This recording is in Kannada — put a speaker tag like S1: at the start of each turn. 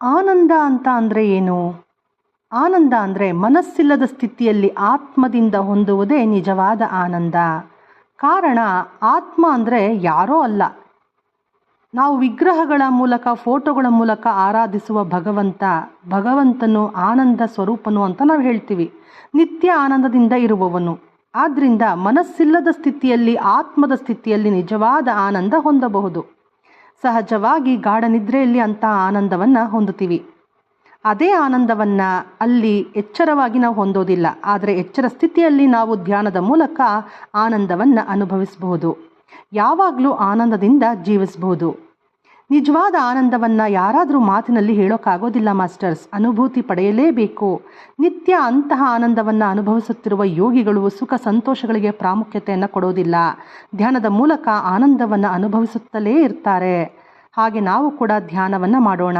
S1: ಆನಂದ ಅಂತ ಅಂದರೆ ಏನು? ಆನಂದ ಅಂದರೆ ಮನಸ್ಸಿಲ್ಲದ ಸ್ಥಿತಿಯಲ್ಲಿ ಆತ್ಮದಿಂದ ಹೊಂದುವುದೇ ನಿಜವಾದ ಆನಂದ. ಕಾರಣ, ಆತ್ಮ ಅಂದರೆ ಯಾರೋ ಅಲ್ಲ, ನಾವು ವಿಗ್ರಹಗಳ ಮೂಲಕ, ಫೋಟೋಗಳ ಮೂಲಕ ಆರಾಧಿಸುವ ಭಗವಂತನು ಆನಂದ ಸ್ವರೂಪನು ಅಂತ ನಾವು ಹೇಳ್ತೀವಿ. ನಿತ್ಯ ಆನಂದದಿಂದ ಇರುವವನು. ಆದ್ದರಿಂದ ಮನಸ್ಸಿಲ್ಲದ ಸ್ಥಿತಿಯಲ್ಲಿ, ಆತ್ಮದ ಸ್ಥಿತಿಯಲ್ಲಿ ನಿಜವಾದ ಆನಂದ ಹೊಂದಬಹುದು. ಸಹಜವಾಗಿ ಗಾಢ ನಿದ್ರೆಯಲ್ಲಿ ಅಂತಹ ಆನಂದವನ್ನು ಹೊಂದುತ್ತೀವಿ. ಅದೇ ಆನಂದವನ್ನು ಅಲ್ಲಿ ಎಚ್ಚರವಾಗಿ ನಾವು ಹೊಂದೋದಿಲ್ಲ. ಆದರೆ ಎಚ್ಚರ ಸ್ಥಿತಿಯಲ್ಲಿ ನಾವು ಧ್ಯಾನದ ಮೂಲಕ ಆನಂದವನ್ನು ಅನುಭವಿಸಬಹುದು. ಯಾವಾಗಲೂ ಆನಂದದಿಂದ ಜೀವಿಸಬಹುದು. ನಿಜವಾದ ಆನಂದವನ್ನು ಯಾರಾದರೂ ಮಾತಿನಲ್ಲಿ ಹೇಳೋಕ್ಕಾಗೋದಿಲ್ಲ ಮಾಸ್ಟರ್ಸ್. ಅನುಭೂತಿ ಪಡೆಯಲೇಬೇಕು. ನಿತ್ಯ ಅಂತಹ ಆನಂದವನ್ನು ಅನುಭವಿಸುತ್ತಿರುವ ಯೋಗಿಗಳು ಸುಖ ಸಂತೋಷಗಳಿಗೆ ಪ್ರಾಮುಖ್ಯತೆಯನ್ನು ಕೊಡೋದಿಲ್ಲ. ಧ್ಯಾನದ ಮೂಲಕ ಆನಂದವನ್ನು ಅನುಭವಿಸುತ್ತಲೇ ಇರ್ತಾರೆ. ಹಾಗೆ ನಾವು ಕೂಡ ಧ್ಯಾನವನ್ನು ಮಾಡೋಣ.